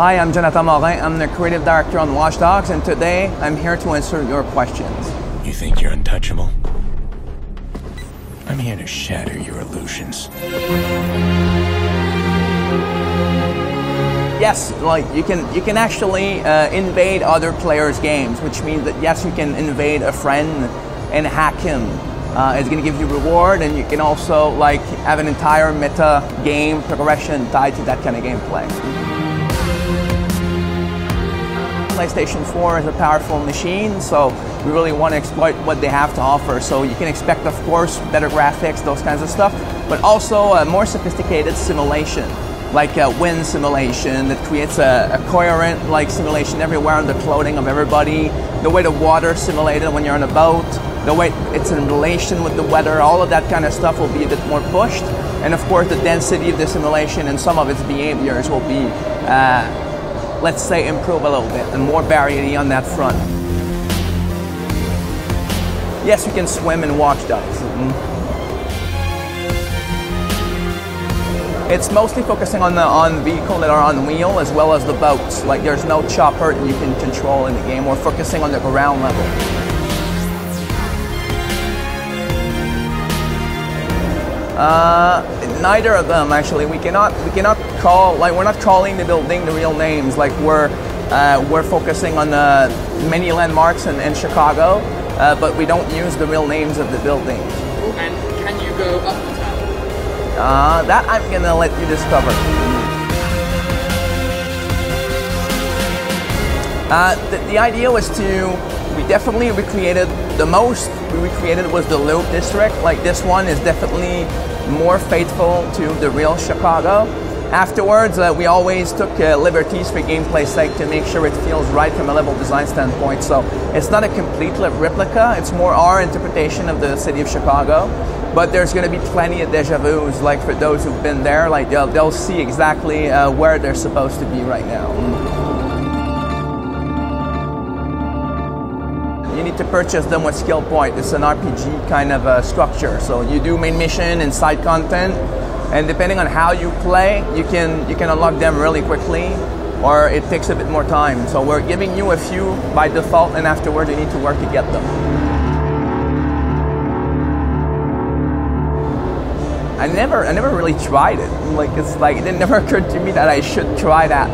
Hi, I'm Jonathan Morin. I'm the creative director on Watch Dogs, and today I'm here to answer your questions. You think you're untouchable? I'm here to shatter your illusions. Yes, like you can actually invade other players' games, which means that yes, you can invade a friend and hack him. It's going to give you reward, and you can also like have an entire meta game progression tied to that kind of gameplay. PlayStation 4 is a powerful machine, so we really want to exploit what they have to offer. So you can expect, of course, better graphics, those kinds of stuff, but also a more sophisticated simulation, like a wind simulation that creates a coherent like simulation everywhere on the clothing of everybody, the way the water is simulated when you're on a boat, the way it's in relation with the weather, all of that kind of stuff will be a bit more pushed. And of course the density of the simulation and some of its behaviors will be, let's say, improve a little bit and more variety on that front. Yes, you can swim in Watch Dogs. It's mostly focusing on vehicles that are on wheel as well as the boats. Like there's no chopper that you can control in the game. We're focusing on the ground level. Neither of them actually. We cannot call, like we're not calling the building the real names. Like we're focusing on many landmarks in Chicago, but we don't use the real names of the buildings. And can you go up the tower? That I'm gonna let you discover. The idea was we definitely recreated, the most we recreated was the Loop District. Like this one is definitely more faithful to the real Chicago. Afterwards, we always took liberties for gameplay's sake to make sure it feels right from a level design standpoint. So it's not a complete replica, it's more our interpretation of the city of Chicago. But there's going to be plenty of deja vus, like for those who've been there, like they'll see exactly where they're supposed to be right now. You need to purchase them with skill point. It's an RPG kind of structure. So you do main mission and side content, and depending on how you play, you can unlock them really quickly, or it takes a bit more time. So we're giving you a few by default, and afterwards you need to work to get them. I never really tried it. Like it never occurred to me that I should try that.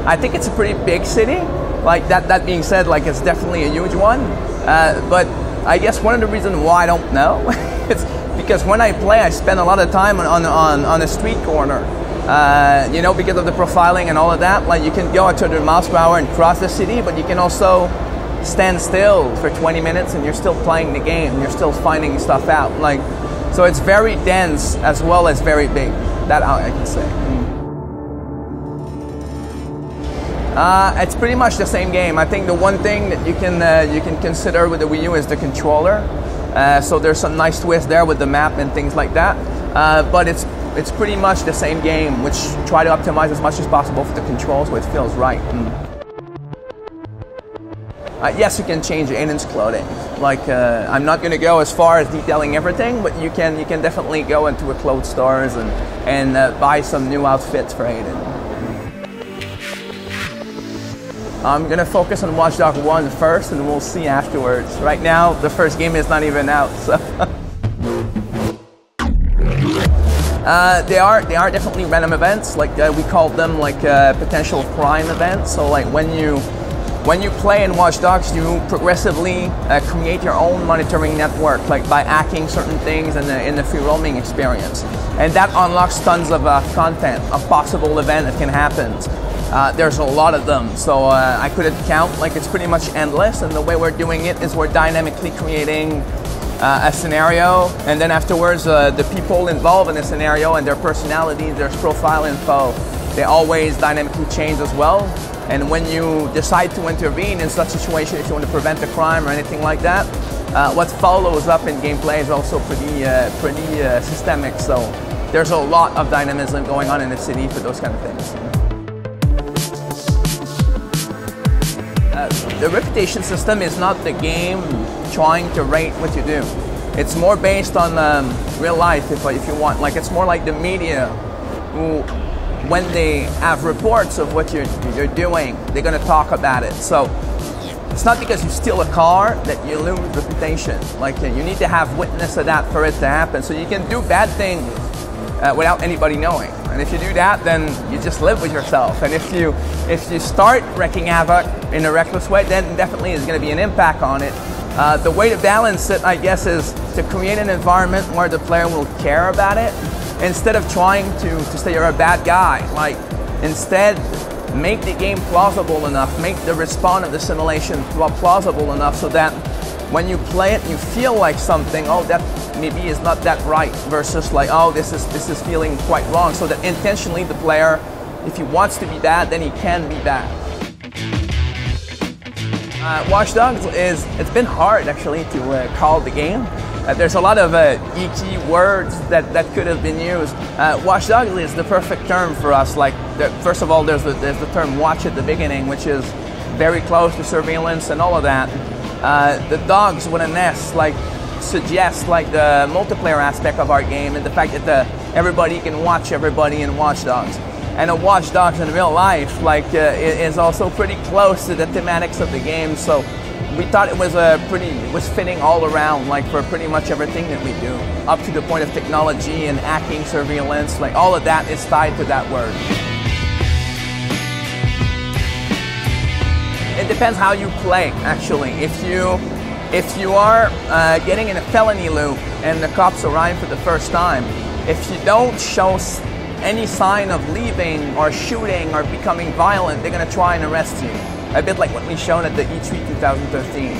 I think it's a pretty big city. Like that being said, like it's definitely a huge one. But I guess one of the reasons why I don't know, it's because when I play, I spend a lot of time on a street corner. You know, because of the profiling and all of that. Like you can go at 200 miles per hour and cross the city, but you can also stand still for 20 minutes and you're still playing the game. You're still finding stuff out. Like. So it's very dense as well as very big. That I can say. It's pretty much the same game. I think the one thing that you can consider with the Wii U is the controller. So there's some nice twists there with the map and things like that. But it's pretty much the same game, which try to optimize as much as possible for the controls so it feels right. Yes, you can change Aiden's clothing. Like, I'm not going to go as far as detailing everything, but you can definitely go into a clothes stores and buy some new outfits for Aiden. I'm going to focus on Watch Dogs 1 first, and we'll see afterwards. Right now, the first game is not even out, so... They are definitely random events. Like we call them like potential crime events. So like when you play in Watch Dogs, you progressively create your own monitoring network, like by hacking certain things in the free roaming experience. And that unlocks tons of content, a possible event that can happen. There's a lot of them, so I couldn't count. Like it's pretty much endless, and the way we're doing it is we're dynamically creating a scenario, and then afterwards the people involved in the scenario and their personalities, their profile info, they always dynamically change as well. And when you decide to intervene in such situations, if you want to prevent a crime or anything like that, what follows up in gameplay is also pretty systemic. So there's a lot of dynamism going on in the city for those kind of things. The reputation system is not the game trying to rate what you do. It's more based on real life, if you want. Like it's more like the media who when they have reports of what you're doing, they're going to talk about it. So it's not because you steal a car that you lose reputation. Like you need to have witness of that for it to happen. So you can do bad things without anybody knowing. And if you do that, then you just live with yourself. And if you start wreaking havoc in a reckless way, then definitely there's going to be an impact on it. The way to balance it, I guess, is to create an environment where the player will care about it, instead of trying to say you're a bad guy. Like, instead, make the game plausible enough, make the respawn of the simulation plausible enough so that when you play it, you feel like something, oh, that maybe is not that right, versus like, oh, this is feeling quite wrong. So that intentionally the player, if he wants to be bad, then he can be bad. Watch Dogs it's been hard actually to call the game. There's a lot of geeky words that could have been used. Watch Dogs is the perfect term for us. Like, first of all, there's the term watch at the beginning, which is very close to surveillance and all of that. The dogs with an S, like, suggests like the multiplayer aspect of our game and the fact that everybody can watch everybody in Watch Dogs. And a Watch Dogs in real life, like, is also pretty close to the thematics of the game. So we thought it was fitting all around, like, for pretty much everything that we do, up to the point of technology and hacking, surveillance, like all of that is tied to that word. It depends how you play, actually. If you are getting in a felony loop and the cops arrive for the first time, if you don't show any sign of leaving or shooting or becoming violent, they're going to try and arrest you. A bit like what we shown at the E3 2013.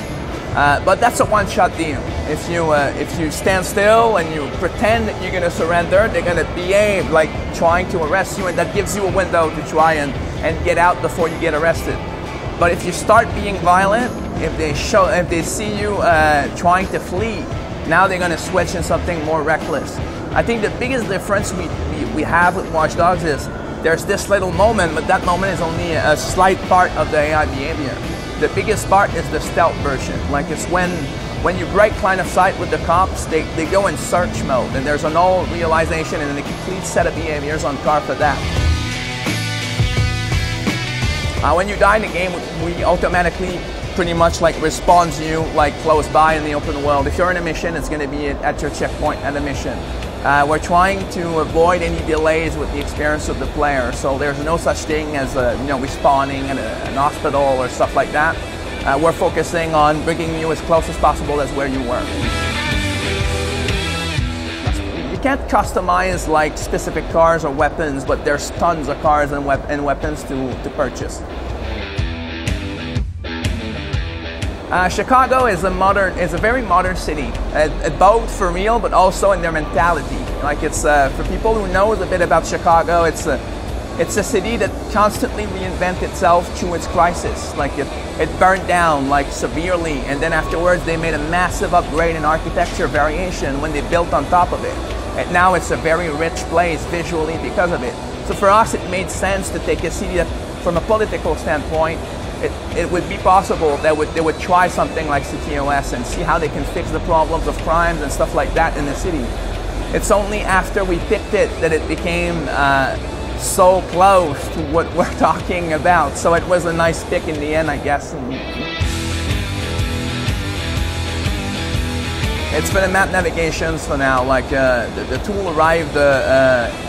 But that's a one-shot deal. If you stand still and you pretend that you're going to surrender, they're going to behave like trying to arrest you, and that gives you a window to try and get out before you get arrested. But if you start being violent, if they see you trying to flee, now they're going to switch in something more reckless. I think the biggest difference we have with Watch Dogs is there's this little moment, but that moment is only a slight part of the AI behavior. The biggest part is the stealth version. Like, it's when you break line of sight with the cops, they go in search mode, and there's an all realization and a complete set of behaviors on par for that. When you die in the game, we automatically pretty much like respawns you like close by in the open world. If you're in a mission, it's going to be at your checkpoint at a mission. We're trying to avoid any delays with the experience of the player, so there's no such thing as respawning in an hospital or stuff like that. We're focusing on bringing you as close as possible as where you were. You can't customize like specific cars or weapons, but there's tons of cars and weapons to purchase. Chicago is a very modern city, both for real, but also in their mentality. Like, it's for people who knows a bit about Chicago, it's a city that constantly reinvents itself through its crisis. Like, it burned down like severely, and then afterwards they made a massive upgrade in architecture variation when they built on top of it. And now it's a very rich place visually because of it. So for us, it made sense to take a city that, from a political standpoint, it would be possible that they would try something like CityOS and see how they can fix the problems of crimes and stuff like that in the city. It's only after we picked it that it became so close to what we're talking about. So it was a nice pick in the end, I guess. It's for the map navigations for now. Like, the tool arrived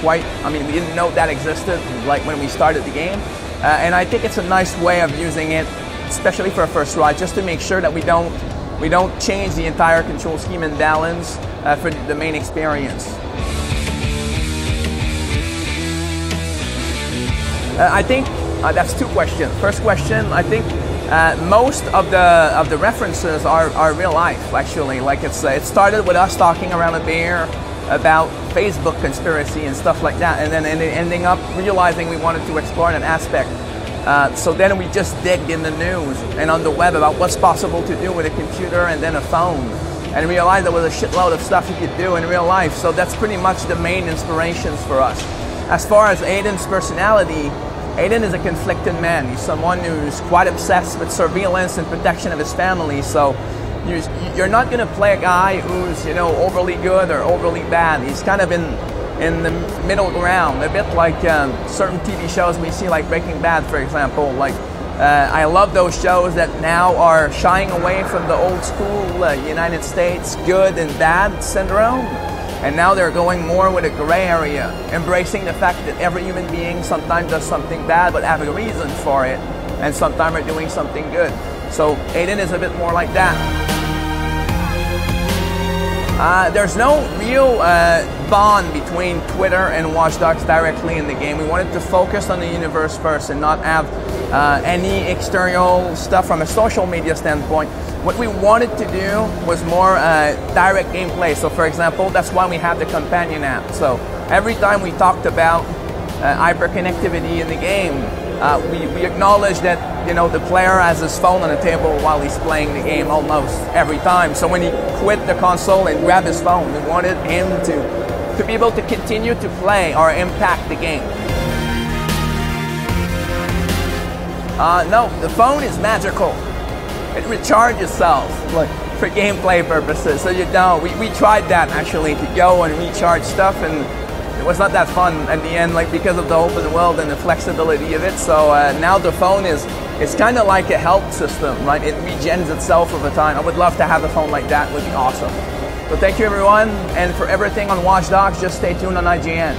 we didn't know that existed like when we started the game. And I think it's a nice way of using it, especially for a first ride, just to make sure that we don't change the entire control scheme and balance for the main experience. I think that's two questions. First question, I think most of the references are real life, actually. Like, it started with us talking around a beer about Facebook conspiracy and stuff like that, and then ending up realizing we wanted to explore that aspect. So then we just digged in the news and on the web about what's possible to do with a computer and then a phone, and realized there was a shitload of stuff you could do in real life. So that's pretty much the main inspirations for us. As far as Aiden's personality, Aiden is a conflicted man. He's someone who's quite obsessed with surveillance and protection of his family. So you're not going to play a guy who's, overly good or overly bad. He's kind of in the middle ground, a bit like certain TV shows we see, like Breaking Bad, for example. Like I love those shows that now are shying away from the old school United States good and bad syndrome, and now they're going more with a gray area, embracing the fact that every human being sometimes does something bad but have a reason for it, and sometimes are doing something good. So Aiden is a bit more like that. There's no real bond between Twitter and Watch Dogs directly in the game. We wanted to focus on the universe first and not have any external stuff from a social media standpoint. What we wanted to do was more direct gameplay. So for example, that's why we have the companion app. So every time we talked about hyperconnectivity in the game, we acknowledge that, you know, the player has his phone on the table while he's playing the game almost every time. So when he quit the console and grabbed his phone, we wanted him to be able to continue to play or impact the game. No, the phone is magical. It recharges itself, like, for gameplay purposes. So you know, we tried that actually, to go and recharge stuff, and it was not that fun at the end, like, because of the open world and the flexibility of it. So now the phone is kind of like a health system, right? It regens itself over time. I would love to have a phone like that. It would be awesome. So thank you everyone, and for everything on Watch Dogs, just stay tuned on IGN.